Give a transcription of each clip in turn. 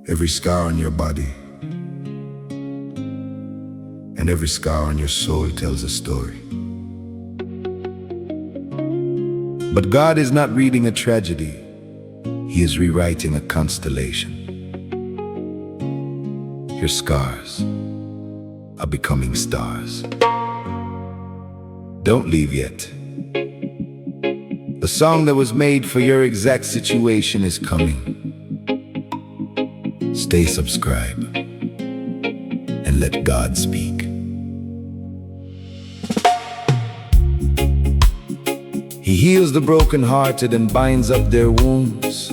Every scar on your body and every scar on your soul tells a story. But God is not reading a tragedy, He is rewriting a constellation. Your scars are becoming stars. Don't leave yet. The song that was made for your exact situation is coming. Stay subscribed and let God speak. He heals the brokenhearted and binds up their wounds.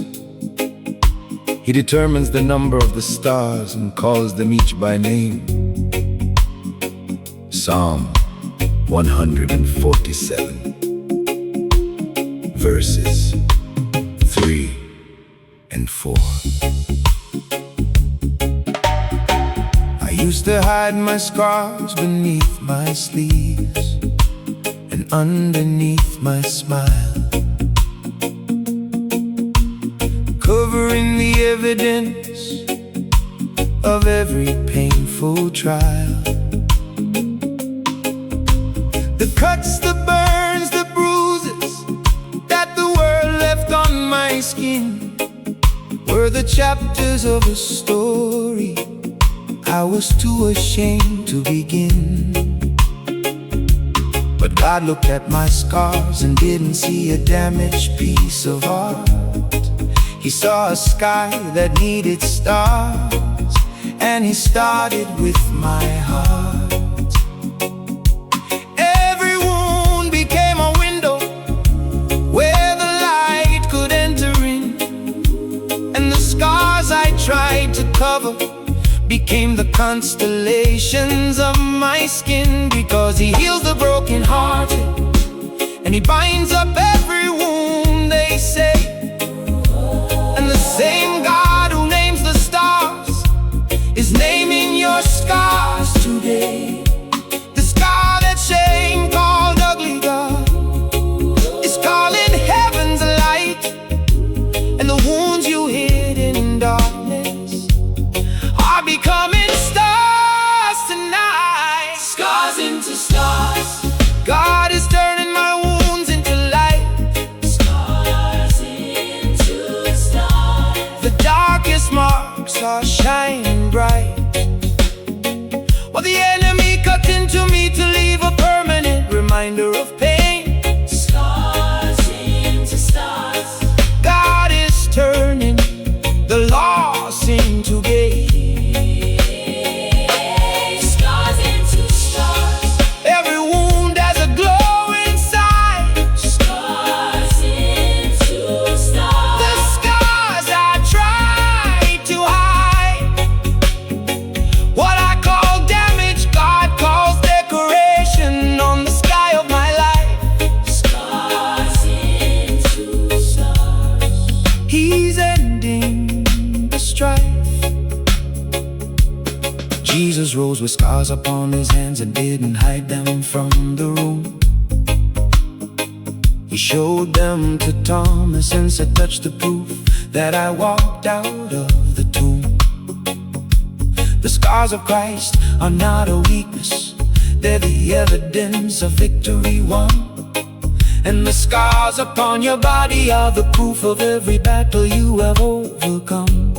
He determines the number of the stars and calls them each by name. Psalm 147, verses 3 and 4. I used to hide my scars beneath my sleeves and underneath my smile, covering the evidence of every painful trial. The cuts, the burns, the bruises that the world left on my skin were the chapters of a story I was too ashamed to begin. But God looked at my scars and didn't see a damaged piece of art. He saw a sky that needed stars, and He started with my heart. Every wound became a window where the light could enter in, and the scars I tried to cover became the constellations of my skin. Because He heals the brokenhearted and He binds up every wound, they say. And the same God who names the stars is naming your scars today. The scar that shame called ugly, God is calling heaven's light. And the wounds you hid in darkness are becoming stars tonight. Scars into stars. God is turning my wounds into light. Scars into stars. The darkest marks are shining bright, while the enemy cut into me to leave a permanent reminder of pain. Scars into stars. God is turning the loss into gain. Scars into stars. Every wound has a glow inside. Scars into stars. The scars I tried to hide, what I call damage, God calls decoration on the sky of my life. Scars into stars. He's ending the strife. Jesus rose with scars upon His hands and didn't hide them from the room. He showed them to Thomas and said, touch the proof that I walked out of the tomb. The scars of Christ are not a weakness, they're the evidence of victory won. And the scars upon your body are the proof of every battle you have overcome.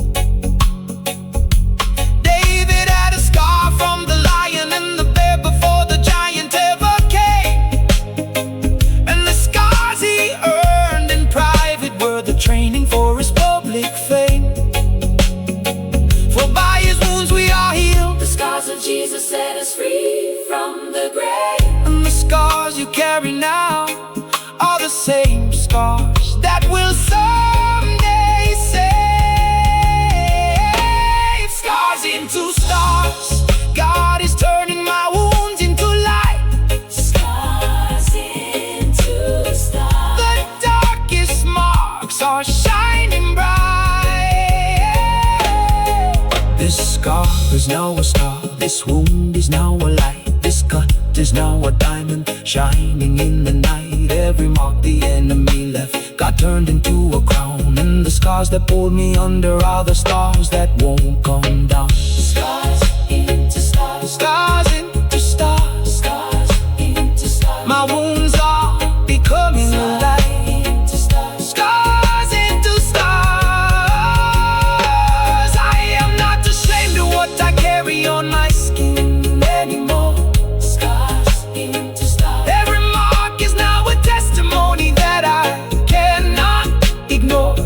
David had a scar from the lion and the bear before the giant ever came. And the scars he earned in private were the training for his public fame. For by His wounds we are healed. The scars of Jesus set us free from the grave. And the scars you carry now are the same scars that will someday save. Scars into stars. God is turning my wounds into light. Scars into stars. The darkest marks are shining bright. This scar is now a star. This wound is now a light. This cut is now a diamond shining in the night. Every mark the enemy left got turned into a crown, and the scars that pulled me under are the stars that won't come down. Scars into stars, stars into stars, scars into stars. My wounds are becoming alive. Scars into stars. I am not ashamed of what I carry on my skin anymore. Scars into stars. Every mark is now a testimony that I cannot ignore.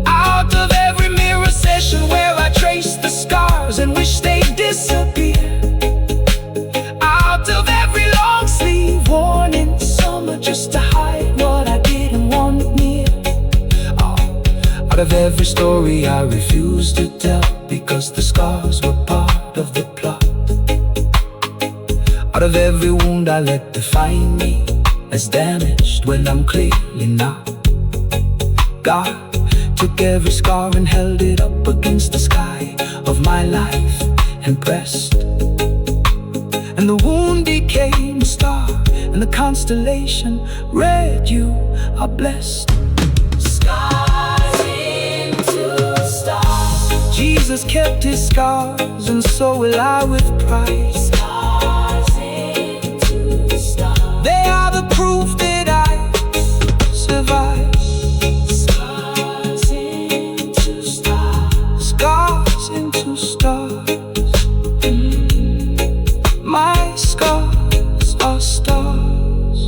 Out of every mirror session where I trace the scars and wish they disappeared. Out of every long sleeve worn in summer just to hide what I didn't want near. Out of every story I refused to tell because the scars were part of the plot. Out of every wound I let define me as damaged when I'm clearly not. God took every scar and held it up against the sky of my life and pressed. And the wound became a star, and the constellation read, "You are blessed." Scars into stars. Jesus kept his scars, and so will I with pride. Scars into stars. They are the proof that I survived. Scars into stars. Scars into stars. My scars are stars.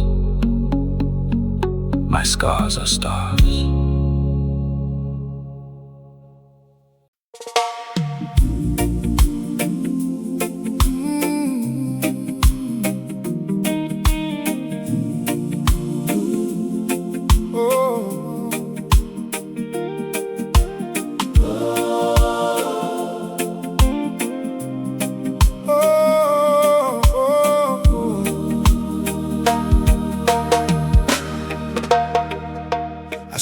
My scars are stars.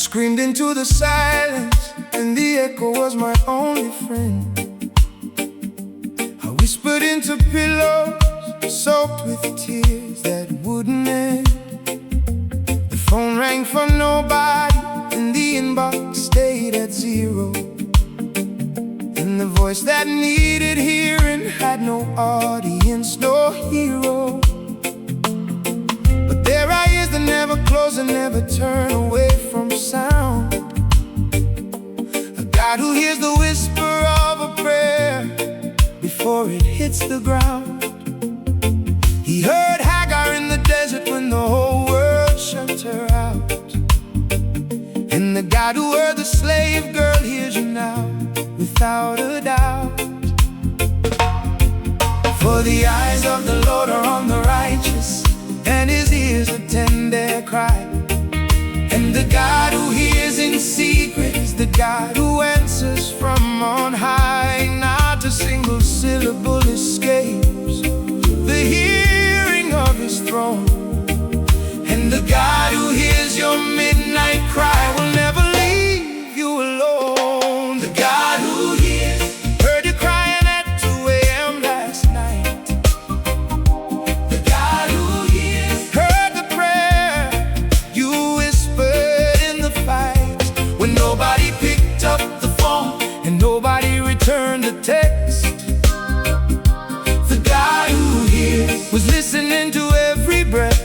Screamed into the silence, and the echo was my only friend. I whispered into pillows, soaked with tears that wouldn't end. The phone rang for nobody, and the inbox stayed at zero. And the voice that needed hearing had no audience, no hero. But their eyes that never close and never turn away from sound. A God who hears the whisper of a prayer before it hits the ground. He heard Hagar in the desert when the whole world shut her out. And the God who heard the slave girl hears you now, without a doubt. For the eyes of the Lord are on the righteous, and his ears attend their cry. And the God who hears in secret is the God who answers from on high. Not a single syllable escapes the hearing of his throne. And the God who hears your midnight cry will never leave you alone. The God who hears, heard you crying at 2 a.m. last night. The God who hears, heard the prayer you whispered in the fight, when nobody picked up the phone and nobody returned the text. The God who hears was listening to every breath,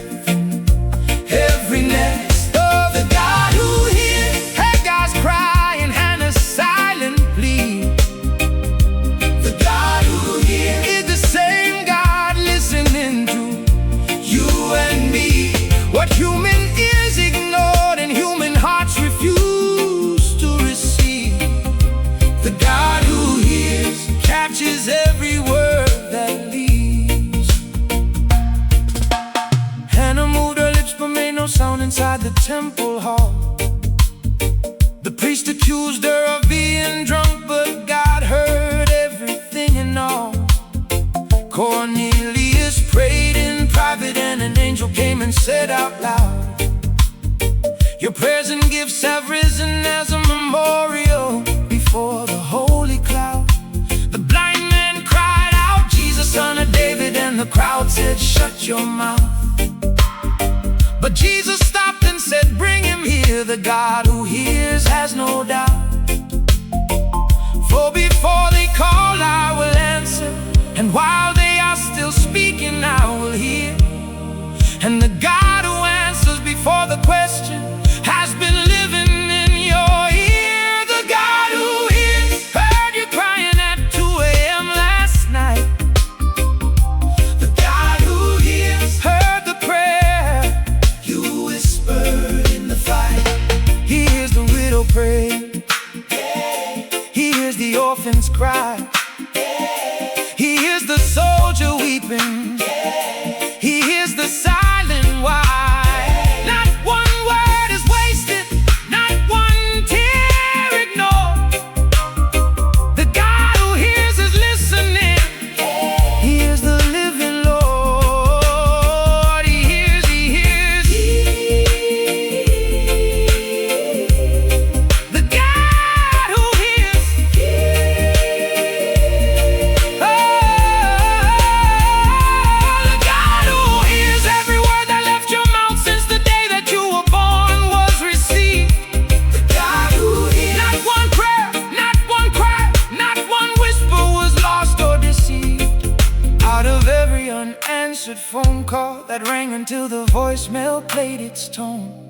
every next. Oh, the God who hears Hagar's cry and Hannah's silent plea. The God who hears is the same God listening to you and me. What human ears ignored and human hearts refuse to receive. The God who hears catches every word that leaves. Hannah moved her lips but made no sound inside the temple hall. The priest accused her of being drunk, but God heard everything and all. Cornelius prayed in private, and an angel came and said out loud, your prayers and gifts have risen as a memorial before the holy cloud. The blind man cried out, Jesus, son of David, and the crowd said, shut your mouth. But Jesus stopped and said, bring him here. The God who hears has no doubt. For before they call, I will answer, and while they are still speaking, I will hear. And the God who answers before the question has been living in your ear. The God who hears heard you crying at 2 a.m. last night. The God who hears heard the prayer you whispered in the fight. He hears the widow pray. He hears the orphans cry. He hears the soldier weeping. He hears the silent why. Not one word is wasted, not one tear ignored. The God who hears is listening. He hears the living Lord. He hears, he hears. The God who hears. Oh, the God who hears every word that left your mouth since the day that you were born was received. The God who hears. Not one prayer, not one cry, not one whisper was lost or deceived. Out of every unanswered phone call that rang until the voicemail played its tone.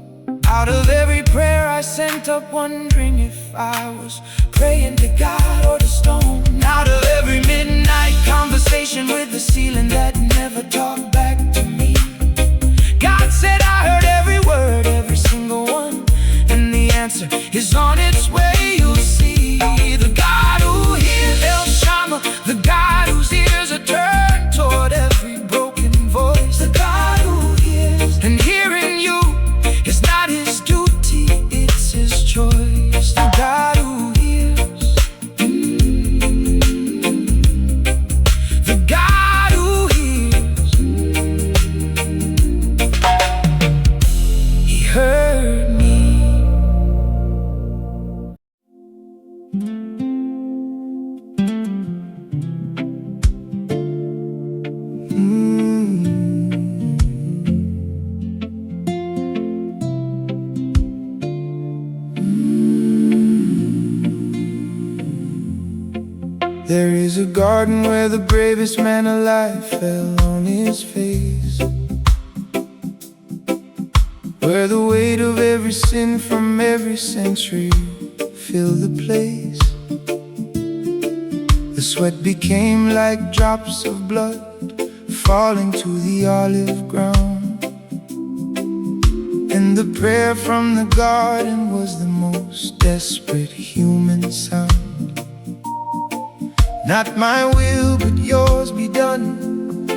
Out of every prayer I sent up wondering if I was praying to God or to stone. Out of every midnight conversation with the ceiling that never talked back to me, God said I heard every word, every single one, and the answer is on its way, you'll see. The God who hears, El Shammah, the God whose ears are turned toward every broken voice. The God who hears, and hearing you is not his duty, it's his choice. The God who hears. The God who hears. He heard me. There is a garden where the bravest man alive fell on his face, where the weight of every sin from every century filled the place. The sweat became like drops of blood falling to the olive ground, and the prayer from the garden was the most desperate human sound. Not my will, but yours be done.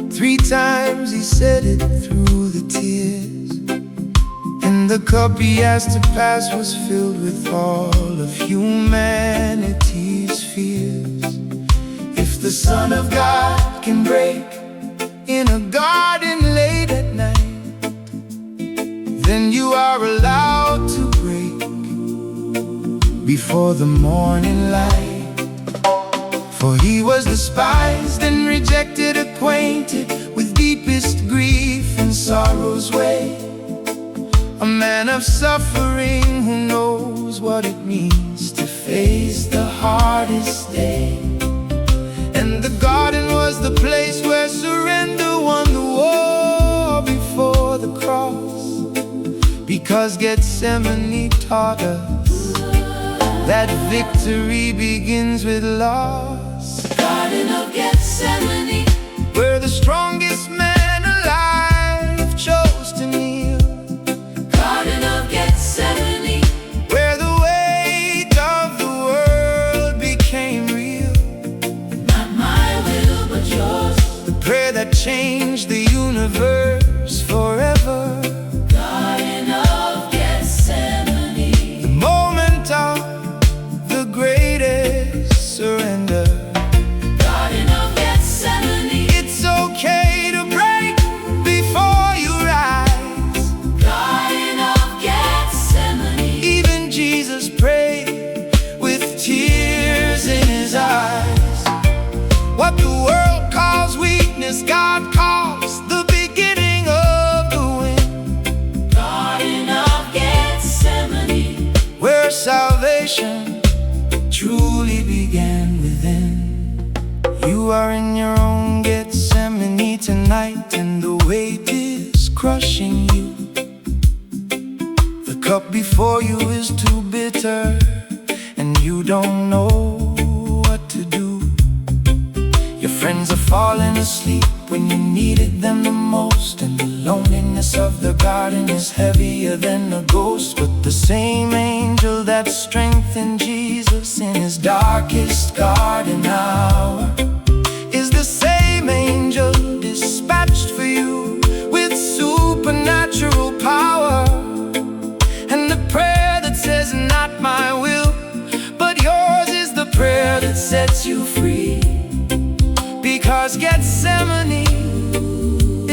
3 times he said it through the tears, and the cup he asked to pass was filled with all of humanity's fears. If the Son of God can break in a garden late at night, then you are allowed to break before the morning light. For he was despised and rejected, acquainted with deepest grief and sorrow's way, a man of suffering who knows what it means to face the hardest day. And the garden was the place where surrender won the war before the cross, because Gethsemane taught us that victory begins with loss. Garden of Gethsemane, where the strongest man alive chose to kneel. Garden of Gethsemane, where the weight of the world became real. not my will but yours. The prayer that changed the universe forever. Garden of Gethsemane, The moment of the greatest surrender. Garden of Gethsemane, It's okay to break before you rise. Garden of Gethsemane, Even Jesus prayed with tears in his eyes. What the world calls weakness, God calls the beginning of the wind. salvation truly began within. You are in your own Gethsemane tonight, and the weight is crushing you. The cup before you is too bitter, and you don't know what to do. Your friends are falling asleep when you needed them the most, and the loneliness of the garden is heavier than a ghost. But the same angel that strengthened Jesus in his darkest garden hour is the same angel dispatched for you with supernatural power. And the prayer that says, "Not my will, but yours," is the prayer that sets you free. Because Gethsemane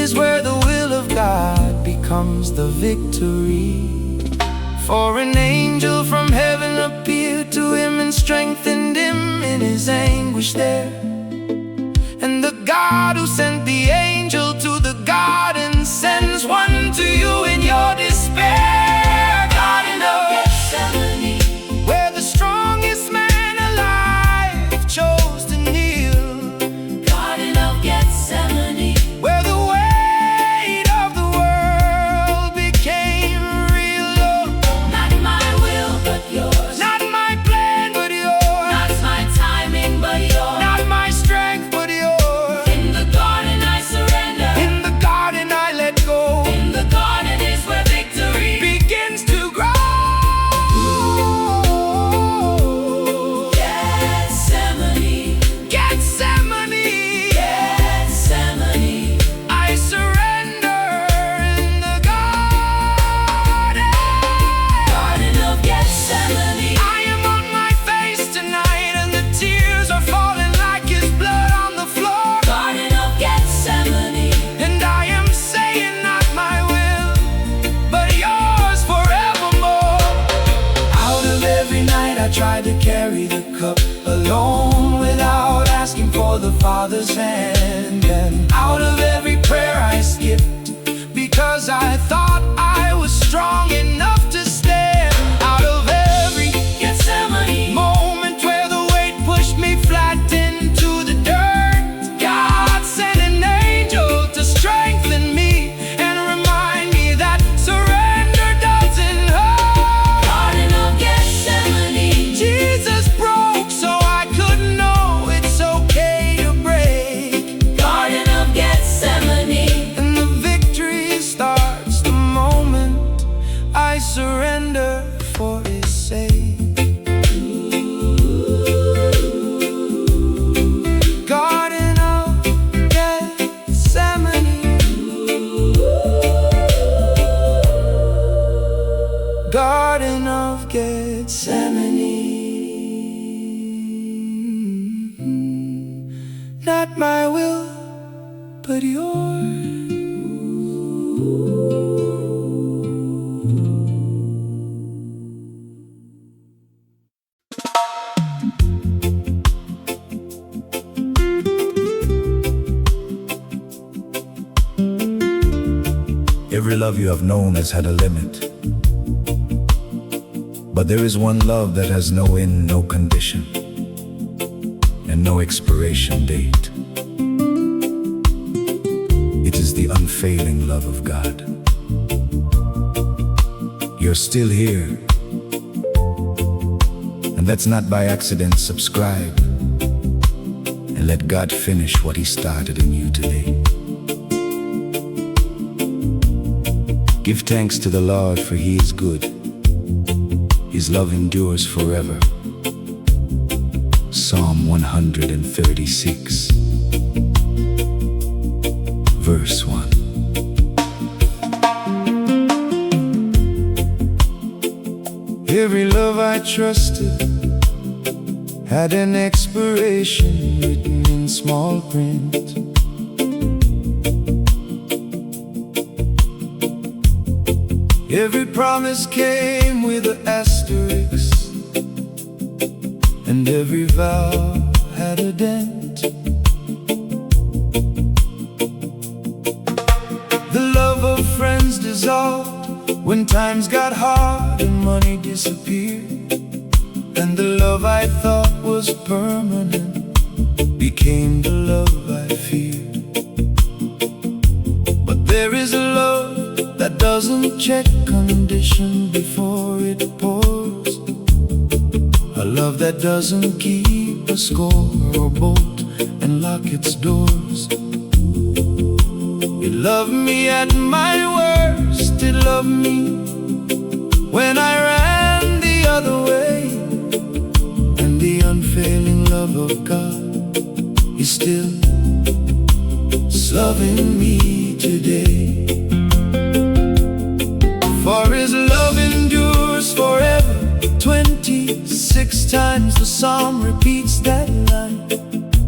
is where the will of God becomes the victory. For an angel from heaven appeared to him and strengthened him in his anguish there. And the God who sent the angel to the garden sends one to you in your despair. Garden of Gethsemane, where the strongest man alive chose to kneel. Garden of Gethsemane, Where the weight of the world became real. not my will but yours, Not my plan but yours, not my timing but yours. not my strength but yours. In the garden I surrender, In the garden I let go. in the garden is where victory Begins to grow. Gethsemane, Gethsemane, Gethsemane, I surrender in the garden. Garden of Gethsemane, I am on my face tonight, and the tears are falling like his blood on the floor. Garden of Gethsemane, And I am saying, "Not my will, but yours forevermore." Out of every night I tried to carry the cup alone without asking for the Father's hand. And out of every prayer I skipped because I thought I was strong enough to stand. Out of every Gethsemane, moment where the weight pushed me flat into the dirt, God sent an angel to strengthen me and remind me that surrender doesn't hurt. Garden of Gethsemane, Jesus broke so I could know it's okay to break. Garden of Gethsemane, And the victory starts the moment I surrender for his sake. Garden of Gethsemane, Garden of Gethsemane, not my will, but yours. Every love you have known has had a limit, but there is one love that has no end, no condition, and no expiration date. It is the unfailing love of God. You're still here, and that's not by accident. Subscribe and let God finish what He started in you today. Give thanks to the Lord, for He is good. His love endures forever. Psalm 136, verse 1. Every love I trusted had an expiration written in small print. Every promise came with an asterisk, and every vow had a dent. The love of friends dissolved when times got hard and money disappeared. And the love I thought was permanent became the love I feared. But there is a love that doesn't check condition before it pours, a love that doesn't keep a score or bolt and lock its doors. It loved me at my worst, it loved me when I ran the other way. And the unfailing love of God is still loving me today. For His love endures forever. 26 times the psalm repeats that line,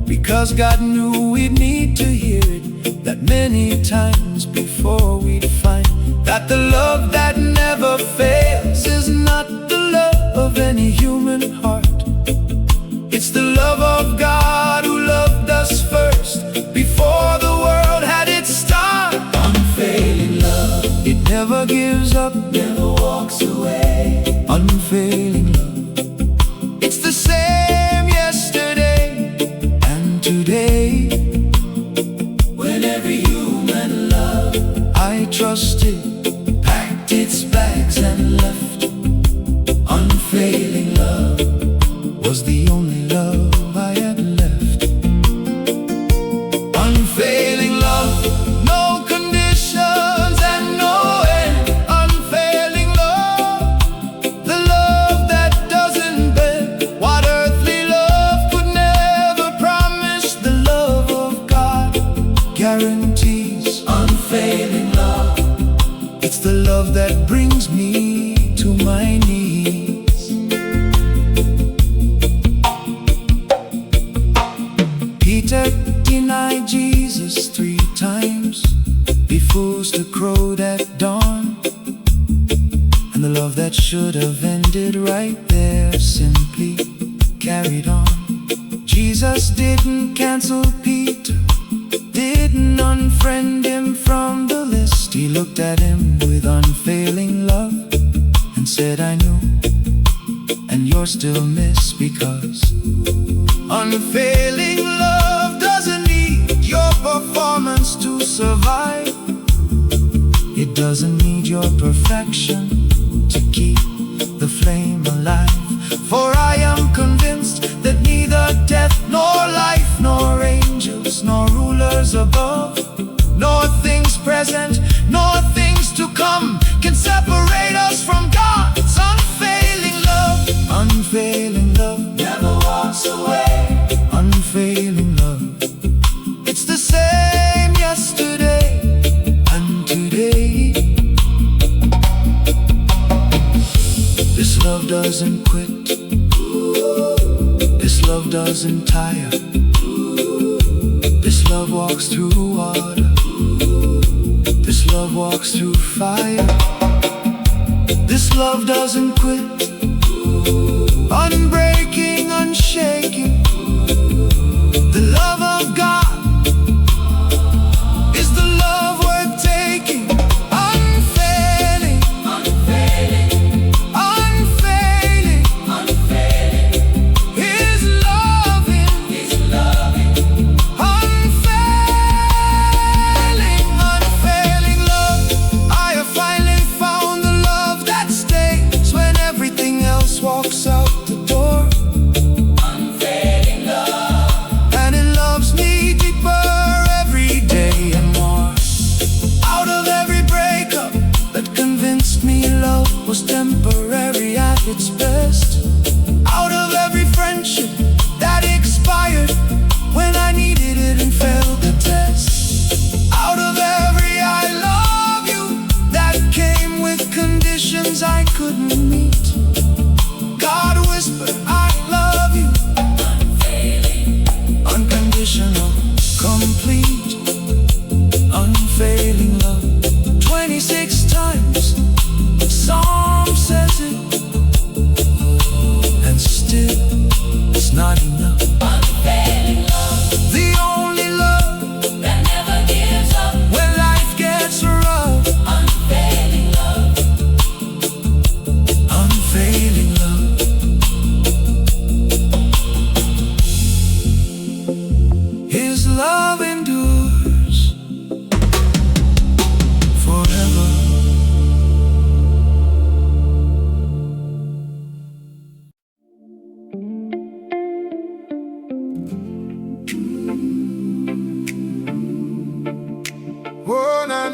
because God knew we'd need to hear it that many times before we'd find that the love that never fails is not the love of any human heart. It's the love of God who loved us first, before the world had its start. Unfailing love, it never gives up, never walks away. Unfailing love, it's the same yesterday and today. When every human love I trusted packed its bags and left, unfailing love was the only love I had left. Unfailing love, no conditions and no end. Unfailing love, the love that doesn't bend. What earthly love could never promise, the love of God guarantees. Unfailing love, it's the love that brings me to my knees. Peter denied Jesus 3 times before the crowed at dawn, and the love that should have ended right there simply carried on. Jesus didn't cancel Peter, didn't unfriend him from the list. He looked at him with unfailing love and said, I knew, and you're still missed, because unfailing love doesn't need your performance to survive. It doesn't need your perfection to keep the flame alive. For I am convinced that neither death nor life, nor angels, nor rulers above, nor things present, nor things to come can separate us from God's unfailing love. Unfailing love never walks away. Unfailing love, it's the same yesterday and today. This love doesn't quit, this love doesn't tire, this love walks through water, this love walks through fire. This love doesn't quit, unbreaking, unshaking. The love of God is the love worth taking. Unfailing, unfailing, unfailing, unfailing. His loving, unfailing, unfailing love. I have finally found the love that stays when everything else walks out.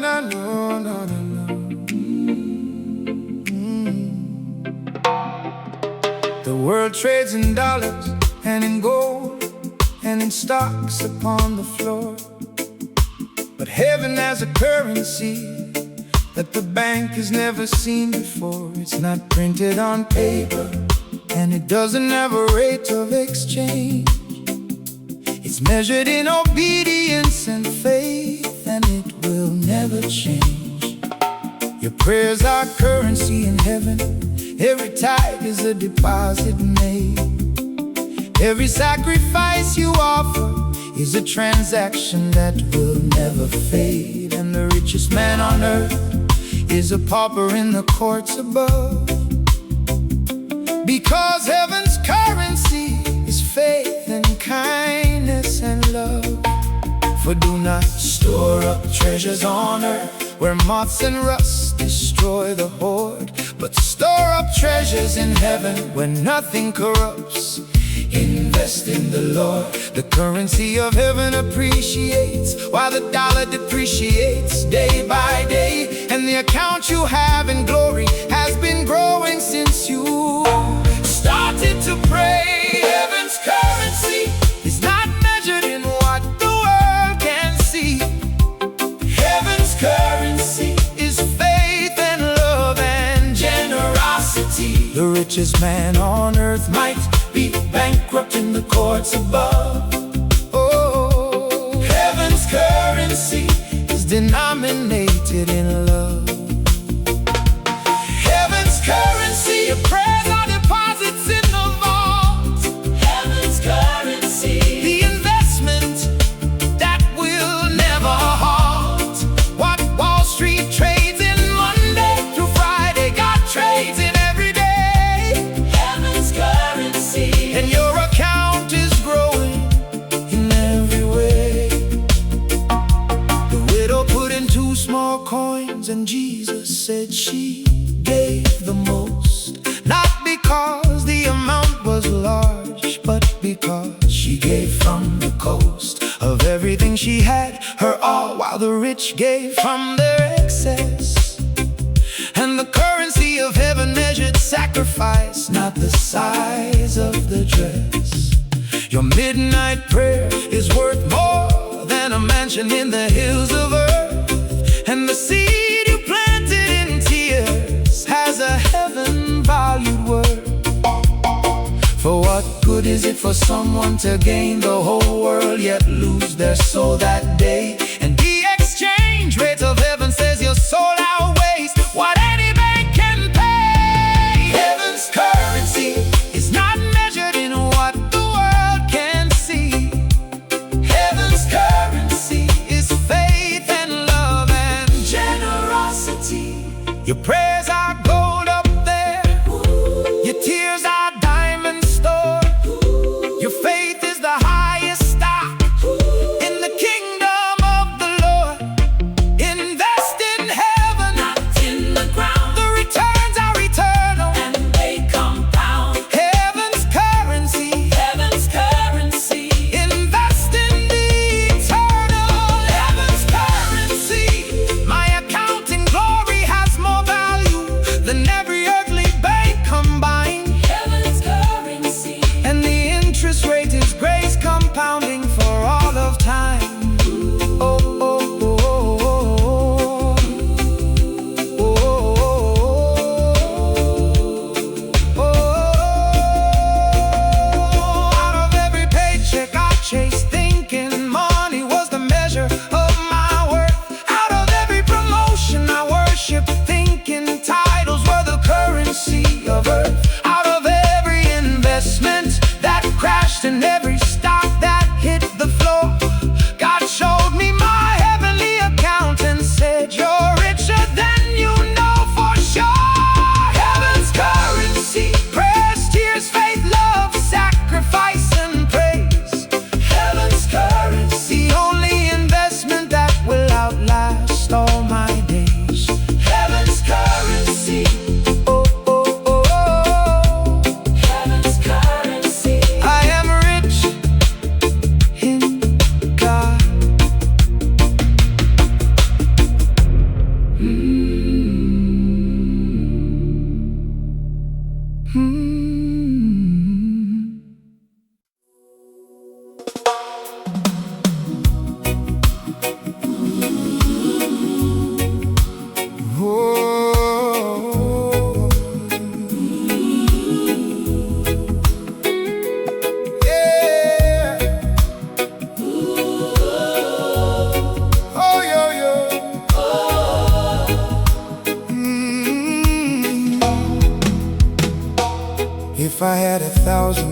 no, no, no, no, no. The world trades in dollars and in gold and in stocks upon the floor, but heaven has a currency that the bank has never seen before. It's not printed on paper and it doesn't have a rate of exchange. It's measured in obedience and faith, and it will never change. Your prayers are currency in heaven. Every tithe is a deposit made. Every sacrifice you offer is a transaction that will never fade. And the richest man on earth is a pauper in the courts above, because heaven's currency is faith and kindness and love. For do not store up treasures on earth, where moths and rust destroy the hoard, but store up treasures in heaven, where nothing corrupts. Invest in the Lord. The currency of heaven appreciates, while the dollar depreciates day by day. And the account you have in glory has been growing since you started to pray. Heaven's currency is not measured in what the world can see. Heaven's currency is faith and love and generosity. The richest man on earth might be bankrupt in the courts above. Oh, heaven's currency is denominated in love. Heaven's currency, your prayers are deposits in the vault. Heaven's currency, the investment that will never halt. What Wall Street trades in Monday through Friday, God trades in every day. heaven's currency, And your account is growing in every way. The widow put in 2 small coins, and Jesus said she gave the most. Not because the amount was large, but because she gave from the coast of everything she had, her all, while the rich gave from their excess. And the currency of heaven measured sacrifice, not the size of the dress. Your midnight prayer is worth more than a mansion in the hills of earth. And the seed you planted in tears has a heaven-valued word. For what good is it for someone to gain the whole world, yet lose their soul that day? And the exchange rate of heaven says your soul outweighs what any bank can pay. Heaven's currency is not measured in what the world can see. Heaven's currency is faith and love and generosity. Your prayers are gold up there, your tears are diamond stored. Your faith is the highest stock in the kingdom of the Lord. Invest in heaven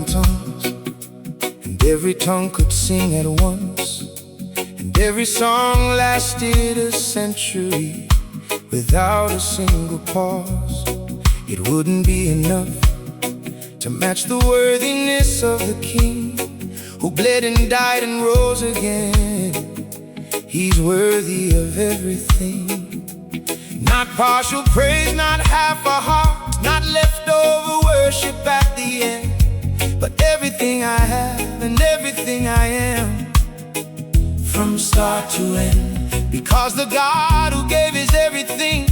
1,000 tongues, and every tongue could sing at once, and every song lasted a century without a single pause. It wouldn't be enough to match the worthiness of the King who bled and died and rose again. He's worthy of everything. Not partial praise, not half a heart, not leftover worship at the end, but everything I have and everything I am, from start to end. Because the God who gave his everything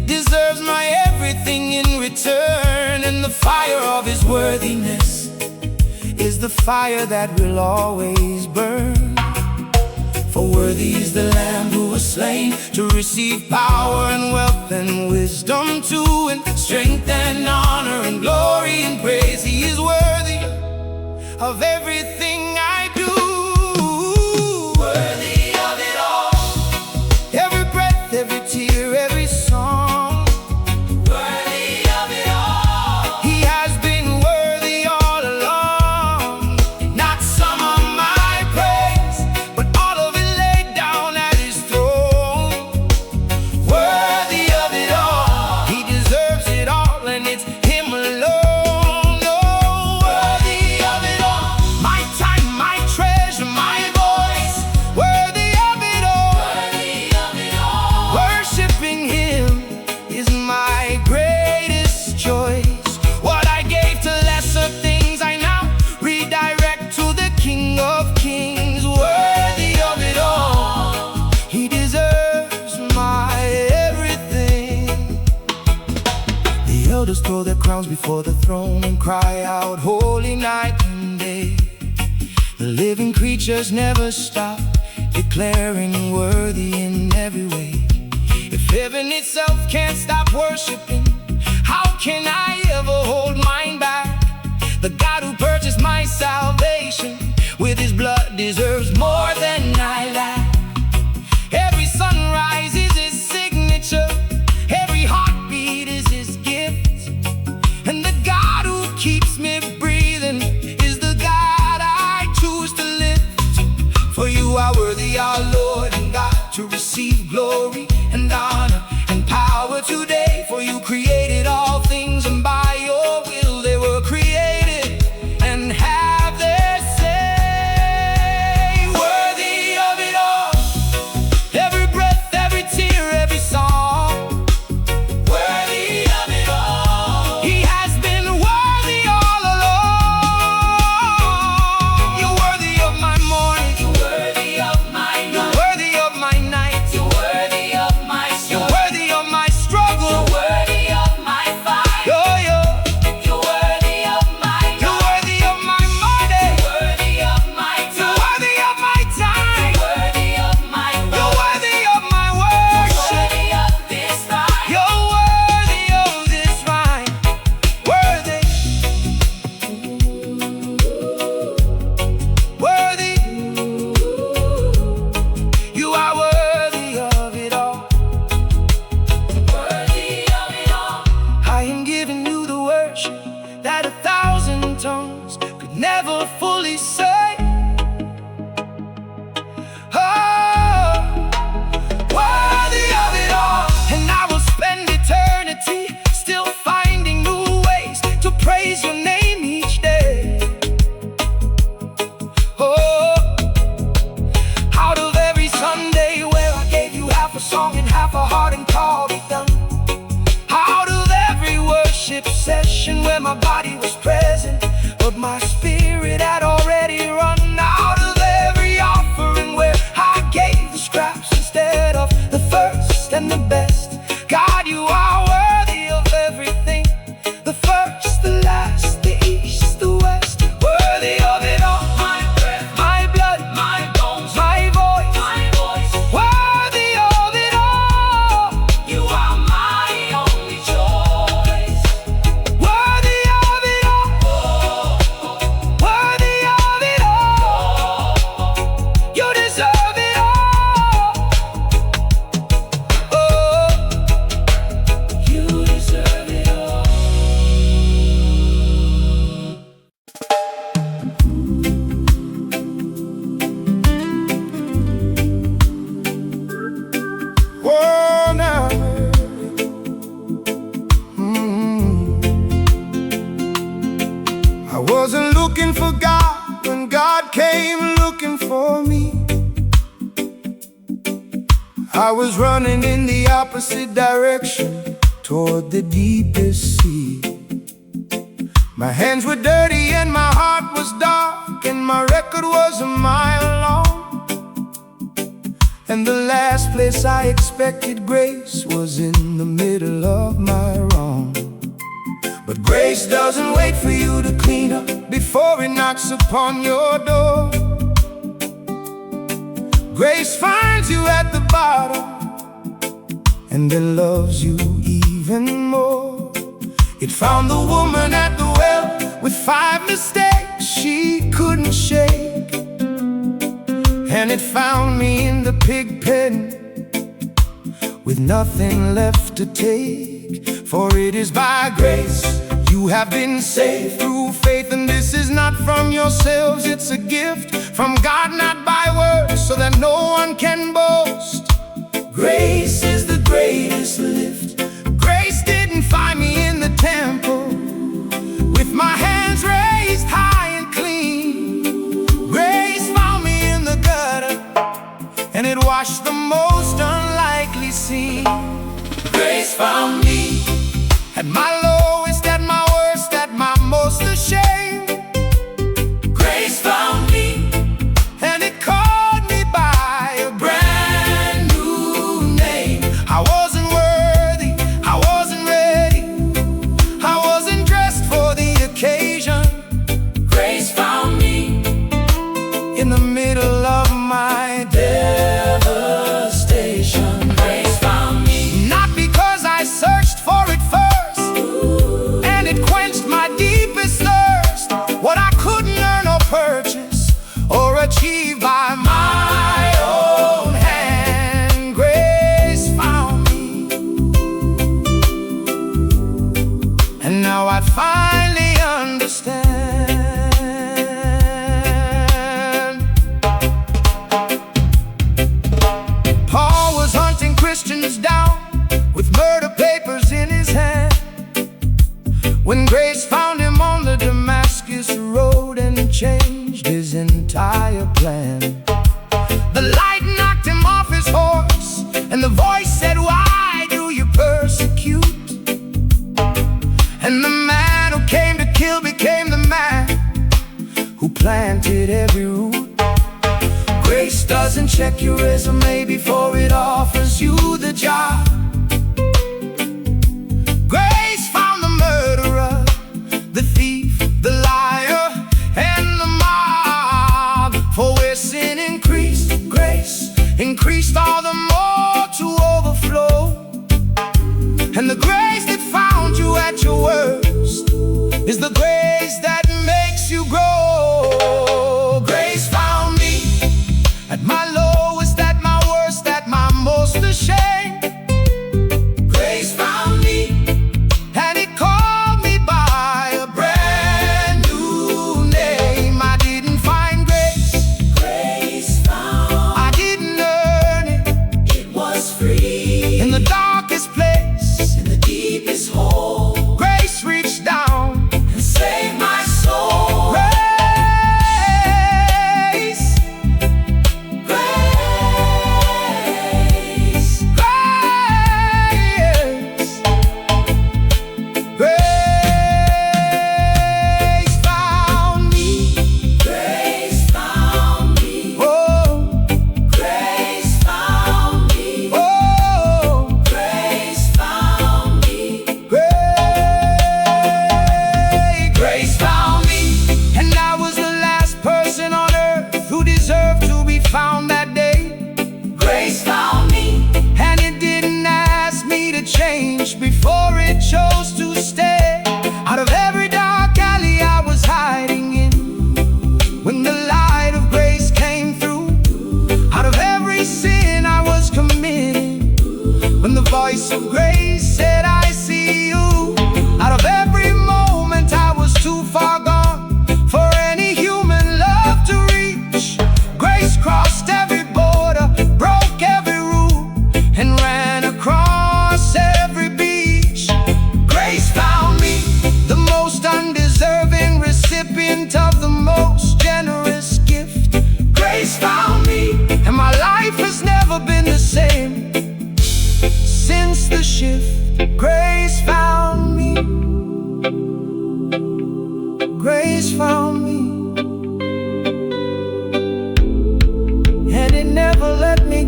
deserves my everything in return. And the fire of his worthiness is the fire that will always burn. For worthy is the Lamb who was slain to receive power and wealth and wisdom too, and strength and honor and glory and praise. He is worthy of everything I do. Worthy of it all. Every breath, every tear, every song. Worthy of it all. He has been worthy all along. Not some of my praise, but all of it laid down at his throne. Worthy of it all. He deserves it all, and it's him alone. Oh, worthy of it all. My time, my treasure, my voice. Worthy of it all. Worthy of it all. Worshiping him is my greatest choice. What I gave to lesser things I now redirect to the King of Kings. Worthy of it all. He deserves my everything. The elders throw their crowns before the throne and cry out, holy night and day. The living creatures never stop declaring worthy in every way. If heaven itself can't stop worshiping, how can I ever hold mine back? The God who purchased my salvation with his blood deserves more than I lack. Every sunrise is his signature, every heartbeat is his gift, and the God who keeps me breathing is the God I choose to lift. For you are worthy, our Lord and God, to receive glory and honor and power today. For you created all things, and by your will they were created and have their say. Worthy of it all. Every breath, every tear, every song. Worthy of it all. He has been worthy all along. You're worthy of my morning. You're worthy of my You're night. worthy of my night. You're worthy of my You're struggle. worthy of my struggle. You're worthy of my fight. Oh, yeah. You're worthy of my You're love. worthy of my money. Worthy of my You're time. worthy of my time. Worthy of my You're work. worthy of my worship. Worthy of this life. You're worthy of this vine. Worthy. Worthy. You are worthy of it all. Worthy of it all. I am giving you the worship that 1,000 tongues could never fully say. Oh, worthy of it all. And I will spend eternity still finding new ways to praise your name each day. Oh, out of every Sunday where I gave you half a song and half a heart and called it done. Out of every worship session where my body was present, but my spirit had already run. Out of every offering where I gave the scraps instead of the first and the best. God, you are worthy of everything, the first, the last, the east, the west. Worthy of it all. My breath, My blood, my bones, my voice. my voice. Worthy of it all. You are my only choice. Worthy of it all. wasn't looking for God when God came looking for me. I was running in the opposite direction toward the deepest sea. My hands were dirty and my heart was dark, and my record was a mile long. And the last place I expected grace was in the middle of my wrong. But grace doesn't wait for you to clean up before it knocks upon your door. Grace finds you at the bottom and then loves you even more. It found the woman at the well with 5 mistakes she couldn't shake. And it found me in the pig pen with nothing left to take. For it is by grace you have been saved through faith, and this is not from yourselves, it's a gift from God, not by works, so that no one can boast. Grace is the greatest lift. Grace didn't find me in the temple with my hands raised high and clean. Grace found me in the gutter, and it washed the most unlikely scene. Grace found me at my lowest, at my worst, at my most ashamed. Grace found me, and it called me by a brand new name. I wasn't worthy, I wasn't ready, I wasn't dressed for the occasion. Grace found me in the middle of my devastation. Grace found me, not because I searched for it first, and it quenched my deepest thirst. What I couldn't earn or purchase or achieve by my own hand, grace found me. And now I finally understand. Paul was hunting Christians down with murder papers in his hand, when grace found him on the Damascus road and changed his entire plan. The light knocked him off his horse, and the voice said, "Why do you persecute?" And the man who came to kill became the man who planted every root. Grace doesn't check your resume before it offers you the job. Grace found the murderer, the thief, the liar, and the mob. For where sin increased, grace increased all the more to overflow. And the grace that found you at your worst is the grace that makes you grow. Grace found me at my lowest, at my worst, at my most ashamed.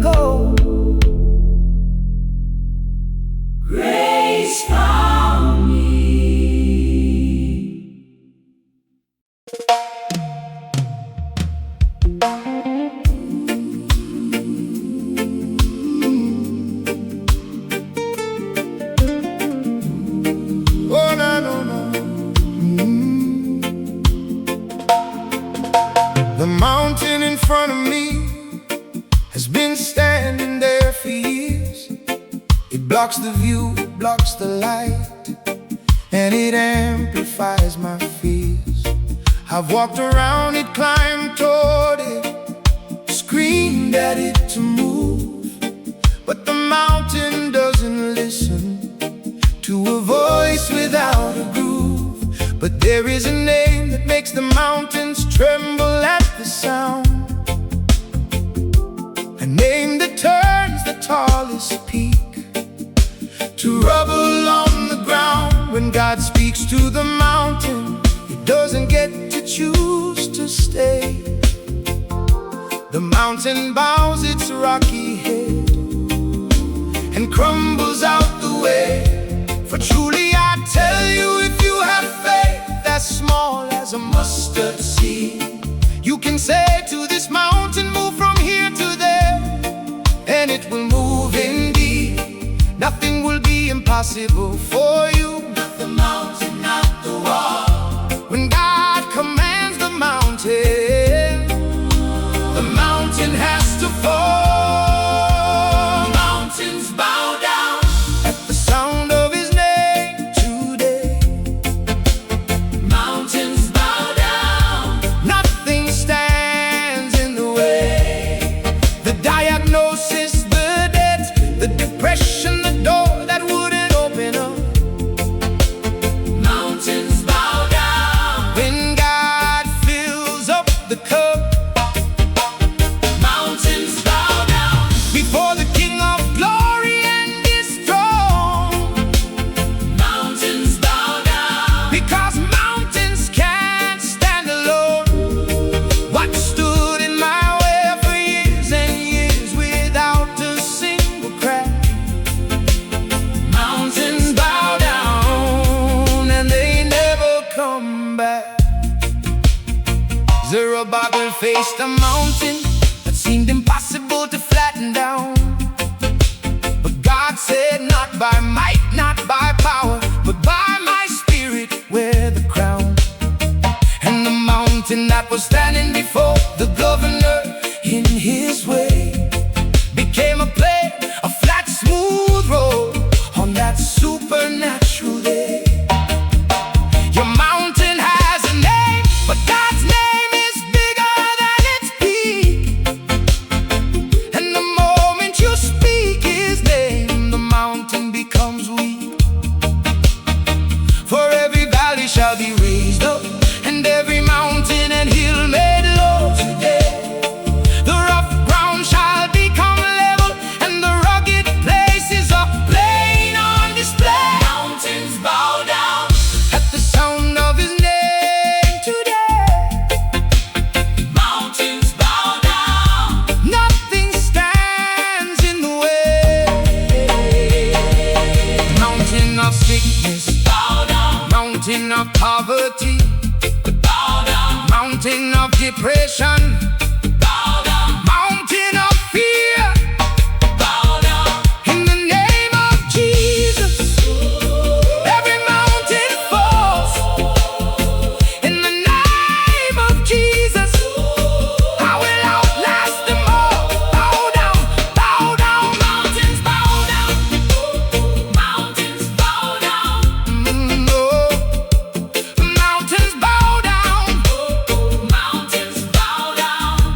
go. Grace found me. Oh, no, no, no. The mountain in front of me has been standing there for years. It blocks the view, it blocks the light, and it amplifies my fears. I've walked around it, climbed toward it, screamed at it to move, but the mountain doesn't listen to a voice without a groove. But there is a name that makes the mountains tremble at the sound, a name that turns the tallest peak to rubble on the ground. When God speaks to the mountain, it doesn't get to choose to stay. The mountain bows its rocky head and crumbles out the way. For truly I tell you, if you have faith as small as a mustard seed, you can say to this mountain, move from here to there, and it will move indeed. Nothing will be impossible for you. Not the mountain, not the wall. When God commands the mountain has to fall. Mountains bow down at the sound of His name today. Mountains bow down. Nothing stands in the way. The diagnosis, the debt, the depression, the door that wouldn't open up. Mountains bow down when God fills up the cup. Mountains bow down before the King of Glory and His throne. Mountains bow down because mountains can't stand alone. What stood in my way for years and years without a single crack? Mountains bow down and they never come back. Zerubbabel faced a mountain that seemed impossible to flatten down, but God said, not by might, not by power, but by my spirit wear the crown. And the mountain that was standing before the governor in his way became a plain, a flat, smooth road on that supernatural day. Your mountain has a name, but God's name is bigger than its peak. And the moment you speak His name, the mountain becomes weak. For every valley shall be raised up, and every mountain and hill made low today. The rough ground shall become level, and the rugged places of plain on display. Mountains bow down at the sound of His name today. Mountains bow down. Nothing stands in the way. Mountain of sickness, bow down. Mountain of poverty, bow down. Mountain of depression, bow down. Mountain of fear, bow down. In the name of Jesus, every mountain falls. In the name of Jesus, I will outlast them all. Bow down, mountains bow down. Mountains bow down. No. Mountains bow down. Mountains bow down.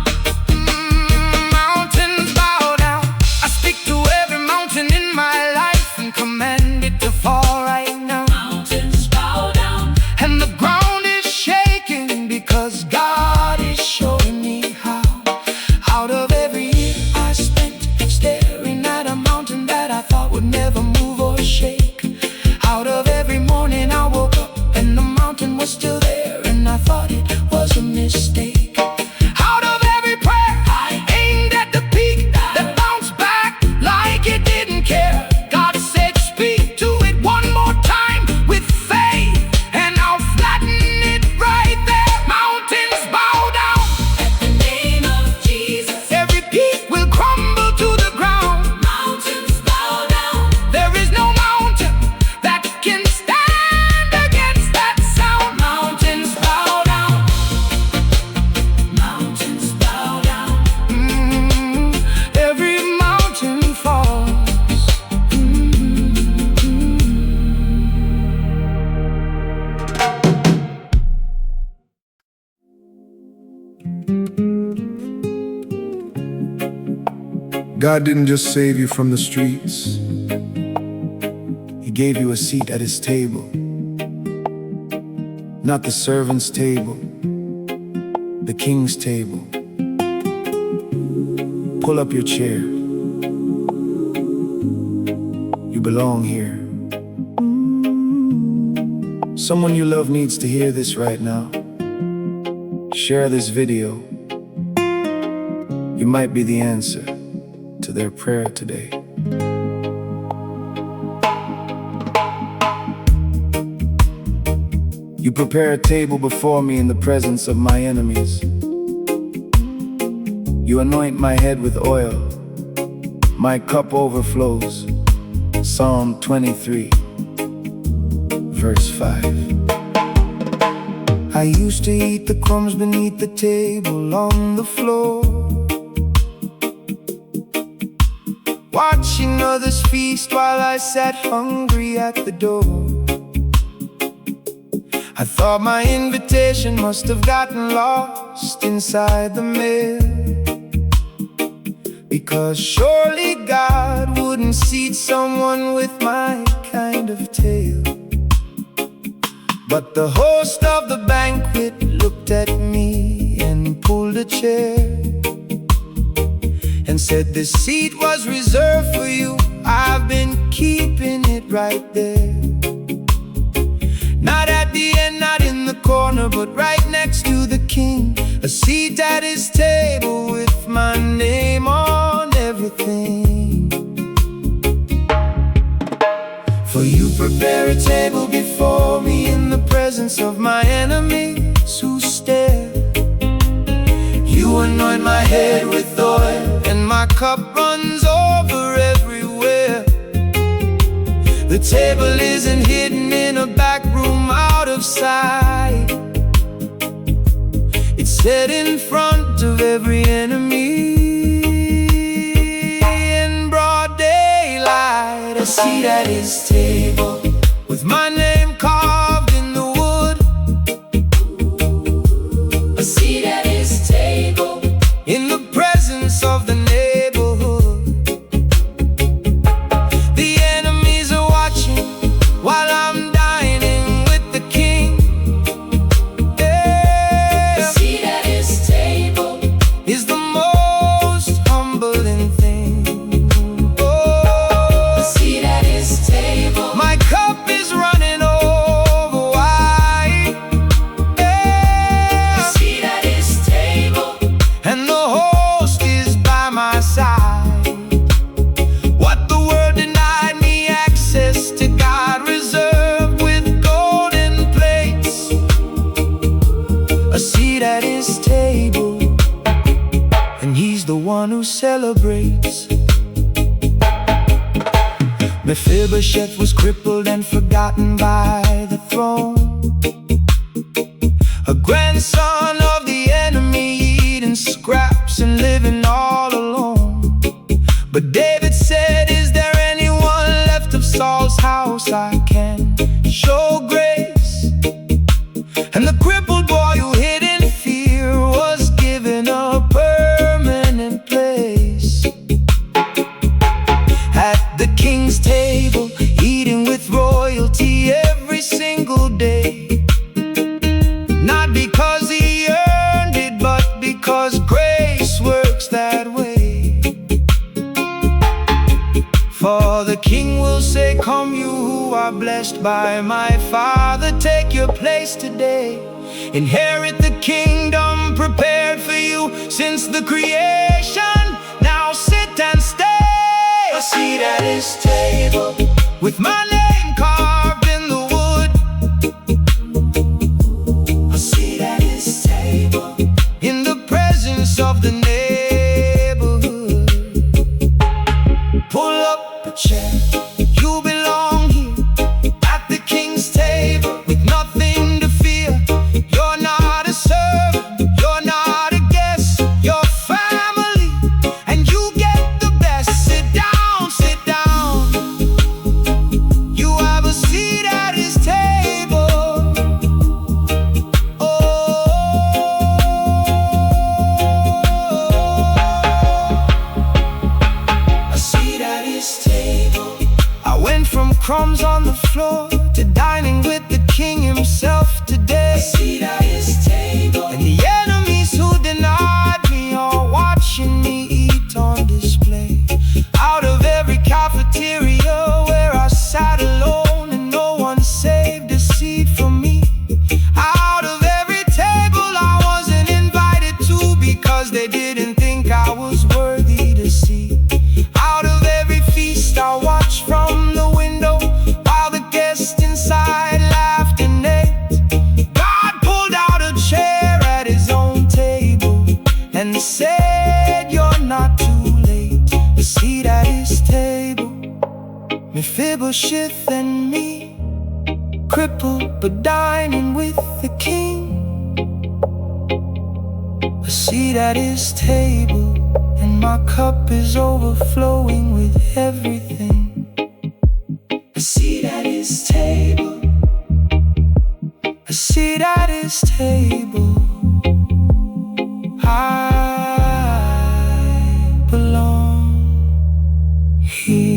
God didn't just save you from the streets. He gave you a seat at his table. Not the servant's table, the king's table. Pull up your chair. You belong here. Someone you love needs to hear this right now. Share this video. You might be the answer to their prayer today. You prepare a table before me in the presence of my enemies. You anoint my head with oil. My cup overflows. Psalm 23, verse 5. I used to eat the crumbs beneath the table on the floor, watching others feast while I sat hungry at the door. I thought my invitation must have gotten lost inside the mail, because surely God wouldn't seat someone with my kind of tale. But the host of the banquet looked at me and pulled a chair and said, "This seat was reserved for you. I've been keeping it right there. Not at the end, not in the corner, but right next to the king. A seat at his table with my name on everything. For you prepare a table before me in the presence of my enemies who stare. You anoint my head with oil, and my cup runs over everywhere. The table isn't hidden in a back room out of sight. It's set in front of every enemy in broad daylight. A seat at his table with my name carved in the wood. A seat at his table in the presence of the neighborhood. The enemies are watching while I'm dining with the king. Yeah. A seat at his table is the most humbling thing. Oh, a seat at his table. My cup is running over wide. Yeah. A seat at his table, and the host is by my side. What the world denied me access to, God reserved with golden plates. A seat at his table, and he's the one who celebrates. Mephibosheth was crippled and forgotten by the throne, a grandson of the enemy, eating scraps and living all alone. But David said, "Is there anyone left of Saul's house I can show grace?" And the crippled boy who hid in fear was given a permanent place at the king's table, eating with royalty every single day. Not because he earned it, but because grace works that way. For the king will say, "Come, you who are blessed by my Father, take your place today. Inherit the kingdom prepared for you since the creation. Now sit and stay." A seat at his table with my name carved in the wood. A seat at his table in the presence of the neighborhood. Pull up a chair. You belong here at the king's table with nothing to fear. You're not a servant, you're not a guest, you're family, and you get the best. Sit down, sit down. You have a seat at his table. Oh, floor to dining with the King himself today. A seat at his table. And the enemies who denied me are watching me eat on display. Out of every cafeteria where I sat alone and no one saved a seat for me. Out of every table I wasn't invited to because they didn't think I was worthy to see. Out of every feast I watched from the window while the guests inside laughed and ate. God pulled out a chair at his own table and said, "You're not too late." A seat at his table. Mephibosheth and me, crippled but dining with the King. A seat at his table, and my cup is overflowing with everything. A seat at his table. A seat at his table. I belong here.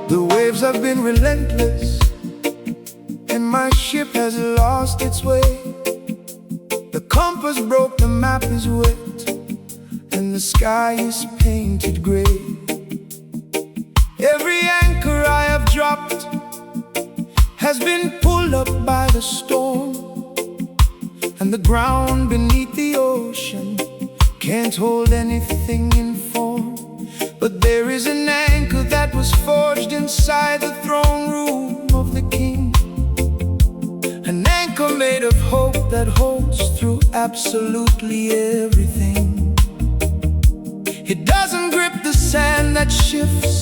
The waves have been relentless, and my ship has lost its way. The compass broke, the map is wet, and the sky is painted gray. Every anchor I have dropped has been pulled up by the storm, and the ground beneath the ocean can't hold anything in form. But there is an anchor that was forged inside the throne room of the King. An anchor made of hope that holds through absolutely everything. It doesn't grip the sand that shifts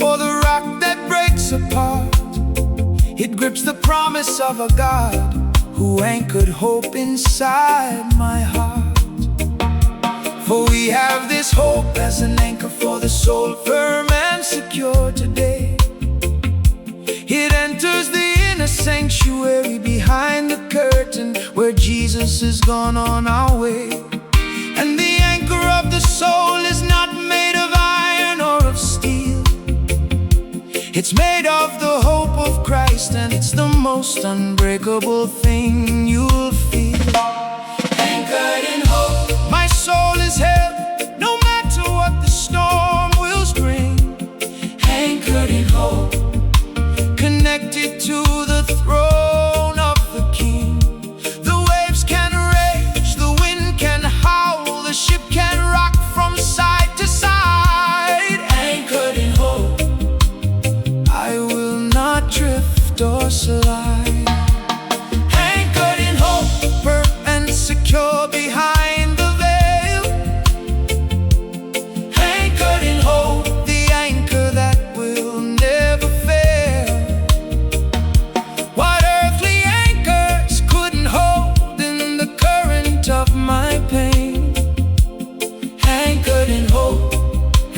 or the rock that breaks apart. It grips the promise of a God who anchored hope inside my heart. For we have this hope as an anchor for the soul, firm and secure today. It enters the inner sanctuary behind the curtain where Jesus is gone on our way. And the anchor of the soul is not made of iron or of steel. It's made of the hope of Christ, and it's the most unbreakable thing you'll feel. Anchored in hope. My soul is held, no matter what the storm will bring. Anchored in hope. Connected to the throne of the King. The waves can rage, the wind can howl, the ship can rock from side to side. Anchored in hope. I will not drift or slide. Anchored in hope, firm and secure behind the veil. Anchored in hope, the anchor that will never fail. What earthly anchors couldn't hold in the current of my pain. Anchored in hope,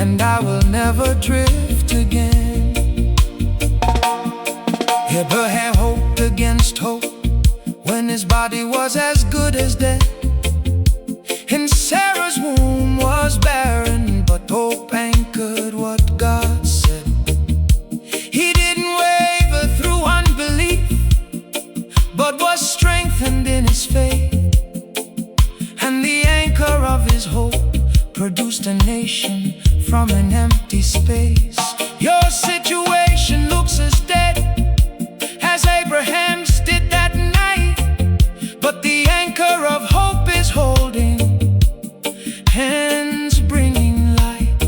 and I will never drift again. Abraham hoped against hope when his body was as good as dead, and Sarah's womb was barren, but hope anchored what God said. He didn't waver through unbelief, but was strengthened in his faith. And the anchor of his hope produced a nation from an empty space. Your situation looks as dead as Abraham's did that night, but the anchor of hope is holding hands, bringing light.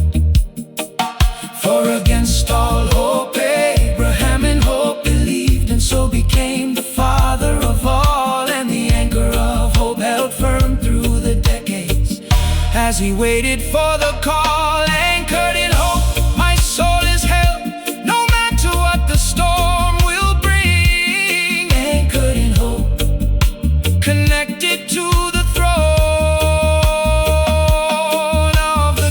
For against all hope, Abraham in hope believed, and so became the father of all. And the anchor of hope held firm through the decades as he waited for the call. Anchored in hope, my soul is held, no matter what the storm will bring. Anchored in hope, connected to the throne of the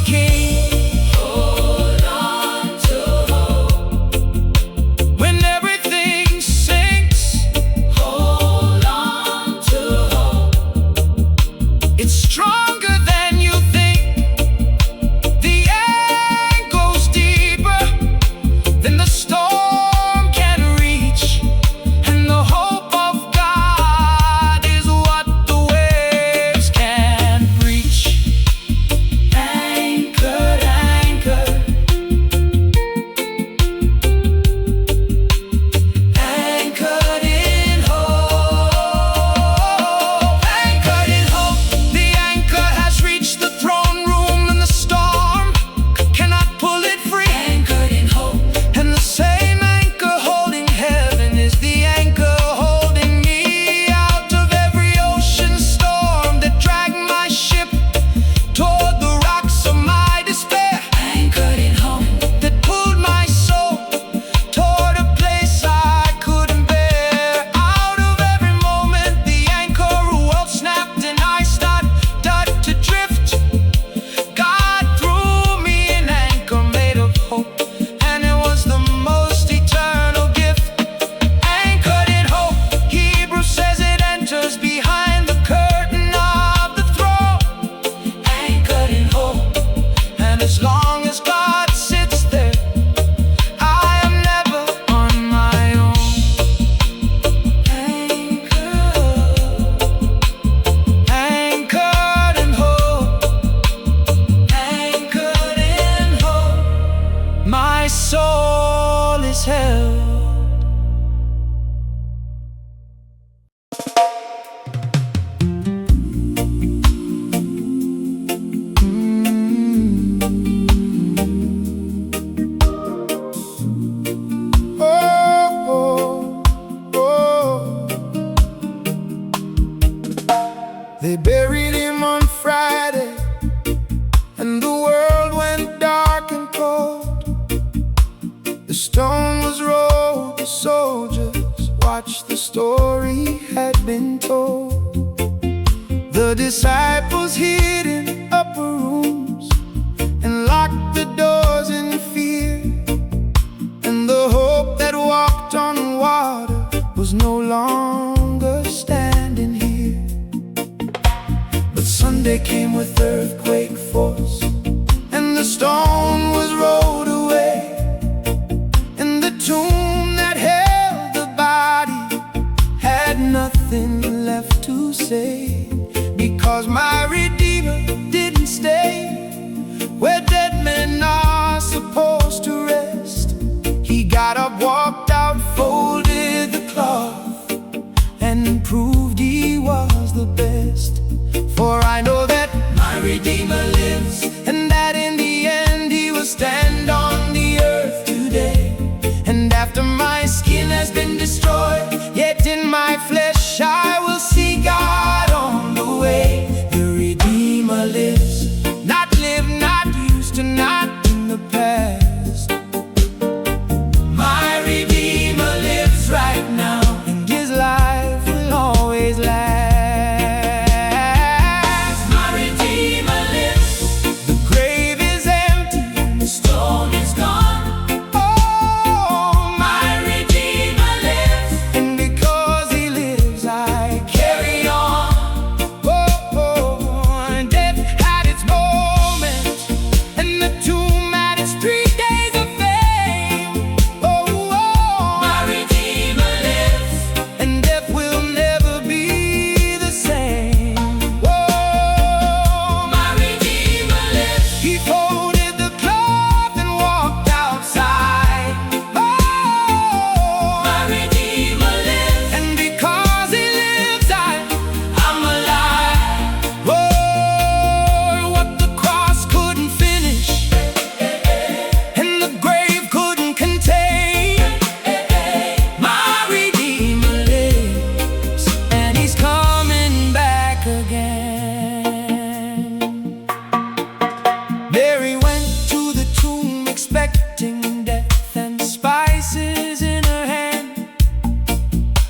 soldiers watched, the story had been told. The disciples hid in upper rooms and locked the doors in fear, and the hope that walked on water was no longer standing here. But Sunday came with earthquake force, and the stone was rolled away, and the tomb that held the body had nothing left to say, because my Redeemer didn't stay where dead men are supposed to rest. He got up, walked out, folded the cloth, and proved he was the best. For I know that my Redeemer lives, and that in the end he will stand on the earth today. And after my skin has been destroyed, yet in my flesh I will see God on the way. The Redeemer lives, not live, not used to, not in the past. My Redeemer lives right now, and his life will always last. My Redeemer lives, the grave is empty and the stone is gone. Oh, my Redeemer lives, and because he lives I carry on. Oh, and death had its moment, and the tomb had its 3 days of fame. Oh, my Redeemer lives, and death will never be the same. Oh, my Redeemer lives. He folded the cloth and walked outside. Oh, my Redeemer lives, and because he lives I'm alive. Oh, what the cross couldn't finish, and the grave couldn't contain, my Redeemer lives, and he's coming back again. Mary went to the tomb expecting death and spices in her hand,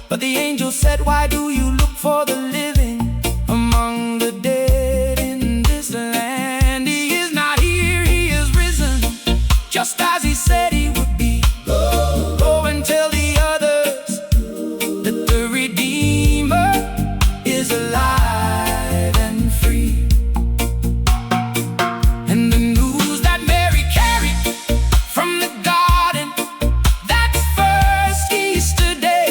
but the angel said, "Why do you look for the living among the dead in this land? He is not here, he is risen, just as he said he would be. Go and tell the others that the Redeemer is alive and free." And the news that Mary carried from the garden that first Easter day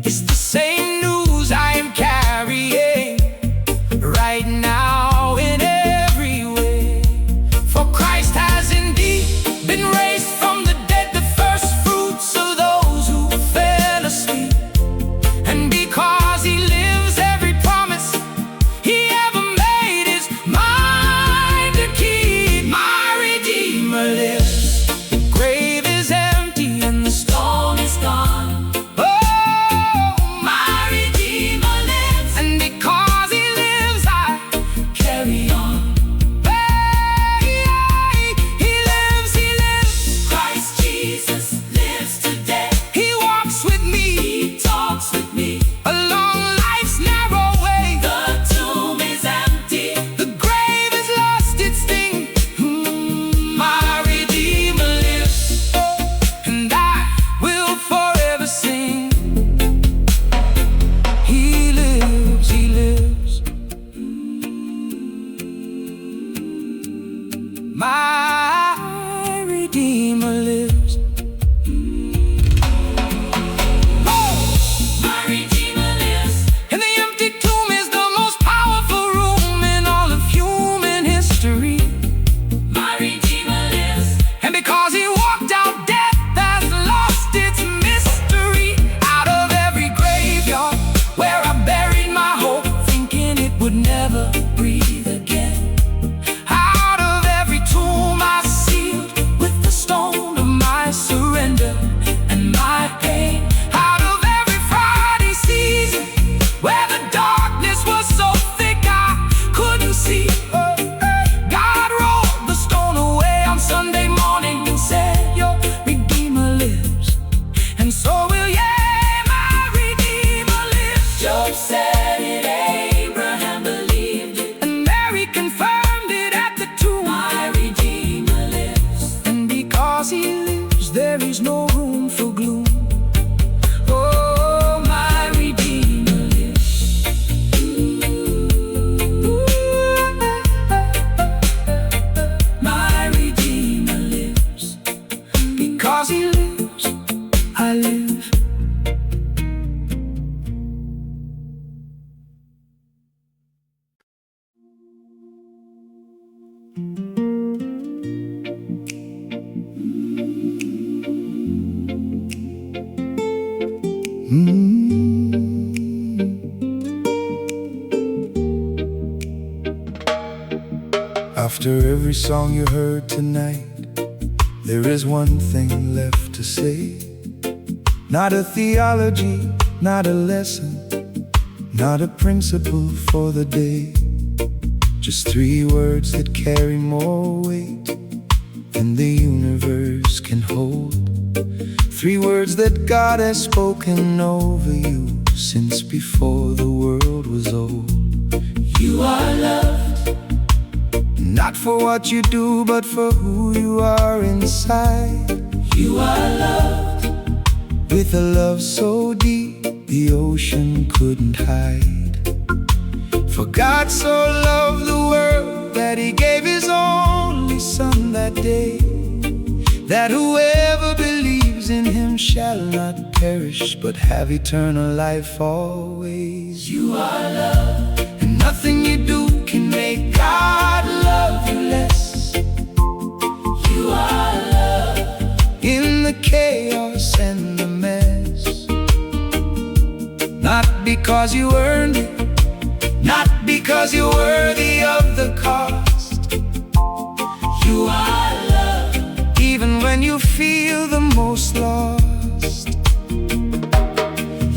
is the same news I am carrying live. After every song you heard tonight, there is one thing left to say. Not a theology, not a lesson, not a principle for the day. Just 3 words that carry more weight than the universe can hold. 3 words that God has spoken over you since before the world was old. You are loved, not for what you do, but for who you are inside. You are loved, with a love so deep the ocean couldn't hide. For God so loved the world that He gave His only Son that day, that whoever believes in Him shall not perish, but have eternal life always. You are loved, and nothing you do can make God love you less. You are loved, in the chaos and the mess. Not because you earned it, not because you're worthy of the cost. You are loved, even when you feel the most lost.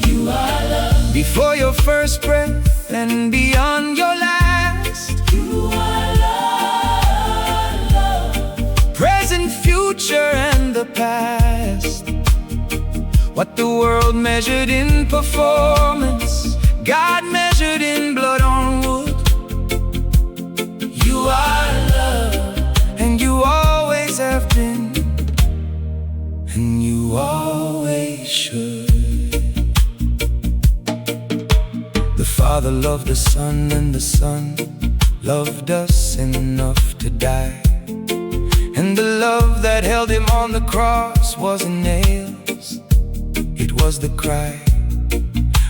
You are loved, before your first breath and beyond your last. You are loved, present, future, and the past. What the world measured in performance, God measured in blood on wood. You are loved, and you always have been, and you always should. The Father loved the Son, and the Son loved us enough to die. And the love that held Him on the cross wasn't nails, it was the cry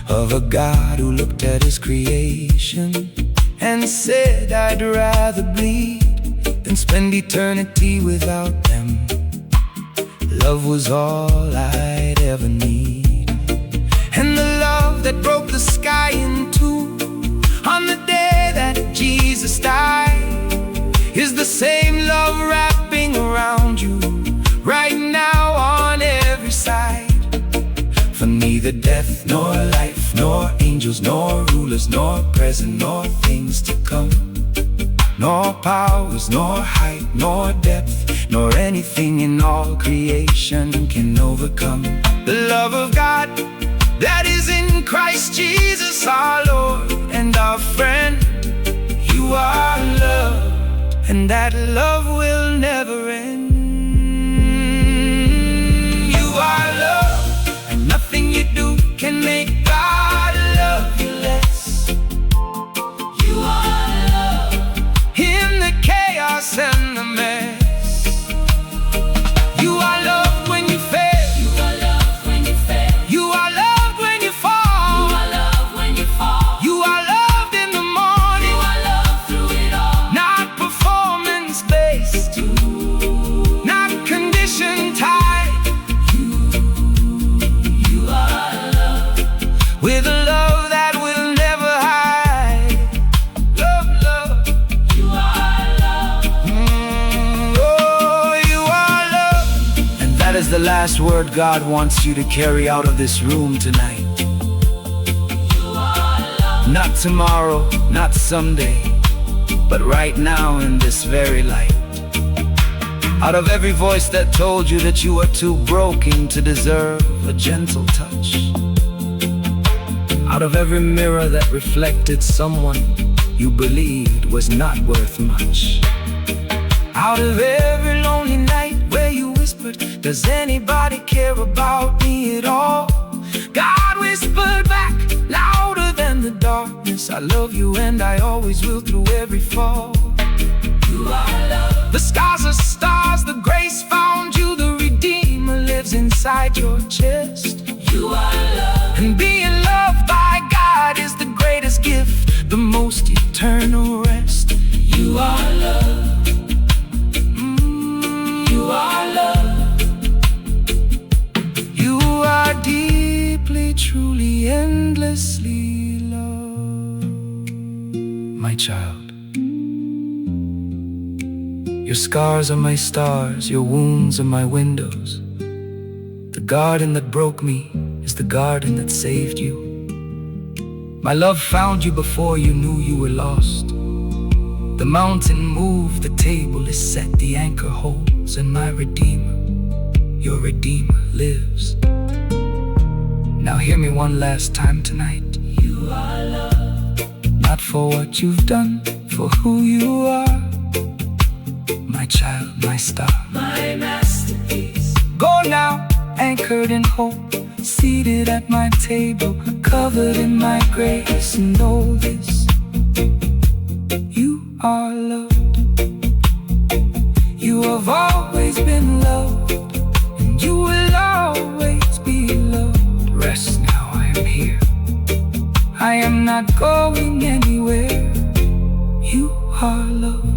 of a God who looked at His creation and said, I'd rather bleed than spend eternity without them. Love was all I'd ever need. And the love that broke the sky in two on the day that Jesus died is the same love wrapping around you right now on every side. For neither death nor life, nor angels, nor rulers, nor present, nor things to come, nor powers, nor height, nor depth, nor anything in all creation can overcome the love of God that is in Christ Jesus our Lord and our friend. You are loved, and that love will never end. You are loved, and nothing you do can make God love you less. You are loved, in the chaos and the mess. You are loved when you fail. You are loved when you fail. You are loved when you fall. You are loved when you fall. You are loved in the morning. You are loved through it all. Not performance based, not condition tied. You are loved with a love that will never hide. Love, love. You are loved. Oh, you are loved. And that is the last word God wants you to carry out of this room tonight. You are loved. Not tomorrow, not someday, but right now in this very light. Out of every voice that told you that you were too broken to deserve a gentle touch. Out of every mirror that reflected someone you believed was not worth much. Out of every lonely night where you whispered, does anybody care about me at all? God whispered back, louder than the darkness, I love you and I always will through every fall. You are loved. The scars are stars, the grace found you, the Redeemer lives lives inside your chest. You are love. And being loved by God is the greatest gift, the most eternal rest. You are love. You are love. You are deeply, truly, endlessly loved. My child, your scars are my stars, your wounds are my windows. The garden that broke me is the garden that saved you. My love found you before you knew you were lost. The mountain moved, the table is set, the anchor holds, and my Redeemer, your Redeemer, lives. Now hear me one last time tonight. You are love. Not for what you've done, for who you are. My child, my star, My masterpiece. go now, anchored in hope, seated at my table, covered in my grace. Know this, you are loved. You have always been loved, and you will always be loved. Rest now, I am here. I am not going anywhere. You are loved.